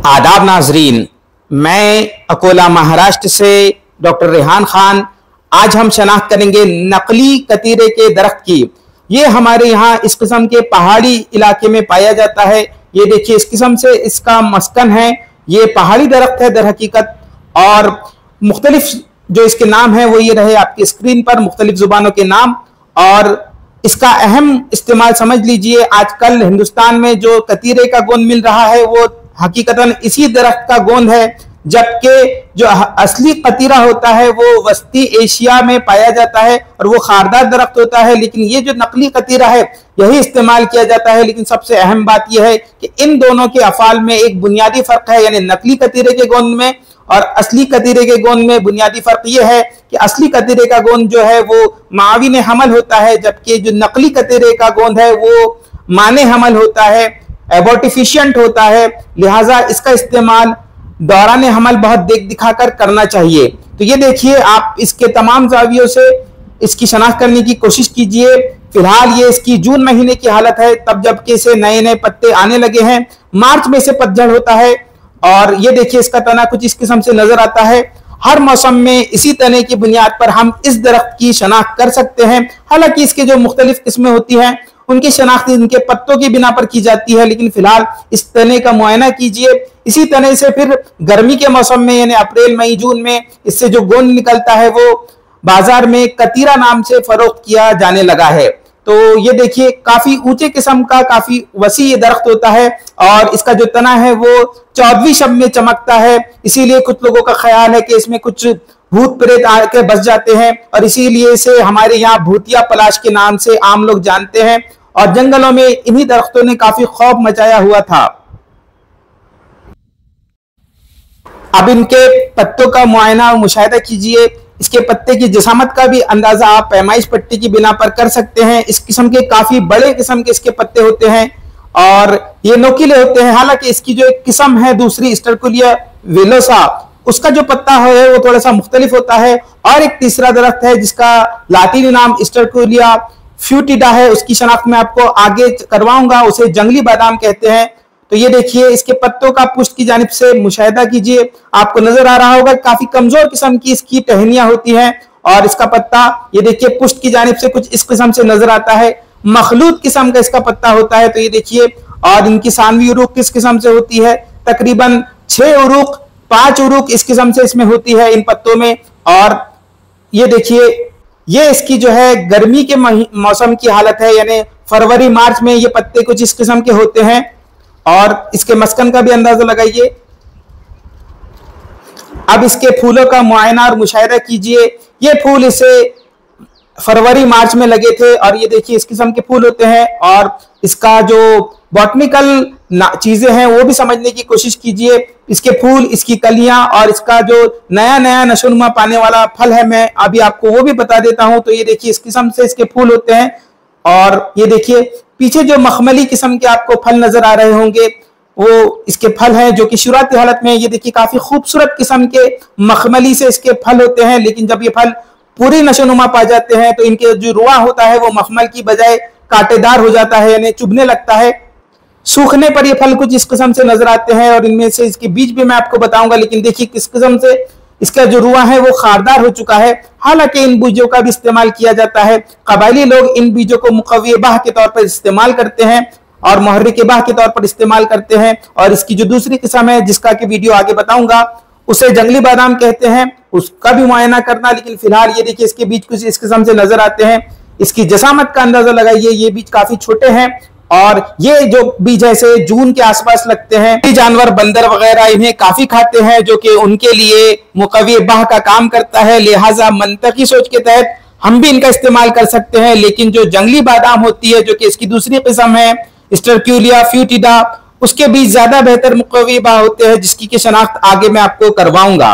आदाब नाजरीन, मैं अकोला महाराष्ट्र से डॉक्टर रेहान खान। आज हम शनाख्त करेंगे नकली कतीरे के दरख्त की। ये हमारे यहाँ इस किस्म के पहाड़ी इलाके में पाया जाता है। ये देखिए, इस किस्म से इसका मस्कन है। ये पहाड़ी दरख्त है दर हकीकत, और मुख्तलिफ जो इसके नाम है वो ये रहे आपकी स्क्रीन पर, मुख्तलिफ जुबानों के नाम। और इसका अहम इस्तेमाल समझ लीजिए, आजकल हिंदुस्तान में जो कतीरे का गोंद मिल रहा है वो हकीकतन इसी दरख्त का गोंद है, जबकि जो असली कतीरा होता है वो वस्ती एशिया में पाया जाता है और वो खारदार दरख्त होता है। लेकिन ये जो नकली कतीरा है यही इस्तेमाल किया जाता है। लेकिन सबसे अहम बात यह है कि इन दोनों के अफाल में एक बुनियादी फर्क है, यानी नकली कतीरे के गोंद में और असली कतीरे के गोंद में बुनियादी फर्क यह है कि असली कतीरे का गोंद जो है वो माविन हमल होता है, जबकि जो नकली कतीरे का गोंद है वो माने हमल होता है, एबॉर्टिफिशिएंट होता है। लिहाजा इसका इस्तेमाल दौरान हमल बहुत देख दिखाकर करना चाहिए। तो ये देखिए, आप इसके तमाम जावियों से इसकी शनाख्त करने की कोशिश कीजिए। फिलहाल ये इसकी जून महीने की हालत है, तब जबकि इसे नए नए पत्ते आने लगे हैं। मार्च में से पतझड़ होता है और ये देखिए इसका तना कुछ इस किस्म से नजर आता है। हर मौसम में इसी तने की बुनियाद पर हम इस दरख्त की शनाख्त कर सकते हैं। हालांकि इसके जो मुख्तलिफ किस्में होती हैं उनकी शनाख्त इनके पत्तों की बिना पर की जाती है, लेकिन फिलहाल इस तने का मुआयना कीजिए। इसी तने से फिर गर्मी के मौसम में यानी अप्रैल मई जून में इससे जो गोंद निकलता है वो बाजार में कतीरा नाम से फरोख्त किया जाने लगा है। तो ये देखिए, काफी ऊंचे किस्म का, काफी वसी ये दरख्त होता है और इसका जो तना है वो 14वीं शब में चमकता है। इसीलिए कुछ लोगों का ख्याल है कि इसमें कुछ भूत प्रेत आके बस जाते हैं और इसीलिए इसे हमारे यहाँ भूतिया पलाश के नाम से आम लोग जानते हैं। और जंगलों में इन्हीं दरख्तों ने काफी खौफ मचाया हुआ था। अब इनके पत्तों का मुआयना और मुशाहिदा कीजिए। इसके पत्ते की जसामत का भी अंदाजा आप पैमाइश पट्टी की बिना पर कर सकते हैं। इस किस्म के काफी बड़े किस्म के इसके पत्ते होते हैं और ये नोकीले होते हैं। हालांकि इसकी जो एक किस्म है दूसरी स्टरकुलिया विलोसा, उसका जो पत्ता है वो थोड़ा सा मुख्तलिफ होता है। और एक तीसरा दरख्त है जिसका लातीनी नाम स्टरकुलिया फ्यूटिडा है, उसकी शनाख्त मैं आपको आगे करवाऊंगा। उसे जंगली बादाम कहते हैं। तो ये देखिए, इसके पत्तों का पुष्ट की जानिब से मुशाहिदा कीजिए। आपको नजर आ रहा होगा काफी कमजोर किस्म की इसकी टहनियां होती हैं और इसका पत्ता ये देखिए पुष्ट की जानिब से कुछ इस किस्म से नजर आता है। मखलूत किस्म का इसका पत्ता होता है। तो ये देखिए, और इनकी सानवी उरूक किस किस्म से होती है, तकरीबन 6 उरूक 5 उरूक इस किस्म से इसमें होती है इन पत्तों में। और ये देखिए, ये इसकी जो है गर्मी के मौसम की हालत है, यानी फरवरी मार्च में ये पत्ते कुछ इस किस्म के होते हैं। और इसके मस्कन का भी अंदाजा लगाइए। अब इसके फूलों का मुआयना और मुशाहिदा कीजिए। ये फूल इसे फरवरी मार्च में लगे थे और ये देखिए इस किस्म के फूल होते हैं। और इसका जो बॉटनिकल चीजें हैं वो भी समझने की कोशिश कीजिए। इसके फूल, इसकी कलियां और इसका जो नया नया नशोनुमा पाने वाला फल है, मैं अभी आपको वो भी बता देता हूं। तो ये देखिए, इस किस्म से इसके फूल होते हैं। और ये देखिए पीछे जो मखमली किस्म के आपको फल नजर आ रहे होंगे वो इसके फल हैं, जो कि शुरुआती हालत में ये देखिए काफी खूबसूरत किस्म के मखमली से इसके फल होते हैं। लेकिन जब ये फल पूरी नशोनुमा पा जाते हैं तो इनके जो रुआ होता है वो मखमल की बजाय कांटेदार हो जाता है, यानी चुभने लगता है। सूखने पर ये फल कुछ इस किस्म से नजर आते हैं और इनमें से इसके बीज भी मैं आपको बताऊंगा। लेकिन देखिए किस किस्म से इसका जो रुआ है वो खारदार हो चुका है। हालांकि इन बीजों का भी इस्तेमाल किया जाता है। कबायली लोग इन बीजों को मुकव्वी बाह के तौर पर इस्तेमाल करते हैं और मुहर्रिक बाह के तौर पर इस्तेमाल करते हैं। और इसकी जो दूसरी किस्म है जिसका कि वीडियो आगे बताऊंगा, उसे जंगली बादाम कहते हैं, उसका भी मुआयना करना। लेकिन फिलहाल ये देखिए इसके बीज कुछ इस किस्म से नजर आते हैं। इसकी जसामत का अंदाजा लगाइए। ये बीज काफी छोटे हैं और ये जो बीज है से जून के आसपास लगते हैं। ये जानवर बंदर वगैरह इन्हें काफी खाते हैं, जो कि उनके लिए मुकव्वी बाह का काम करता है। लिहाजा मंतकी सोच के तहत हम भी इनका इस्तेमाल कर सकते हैं। लेकिन जो जंगली बादाम होती है, जो कि इसकी दूसरी किस्म है स्टरक्यूलिया फ्यूटिडा, उसके बीज ज्यादा बेहतर मुकव्वी बाह होते हैं, जिसकी की शनाख्त आगे मैं आपको करवाऊंगा।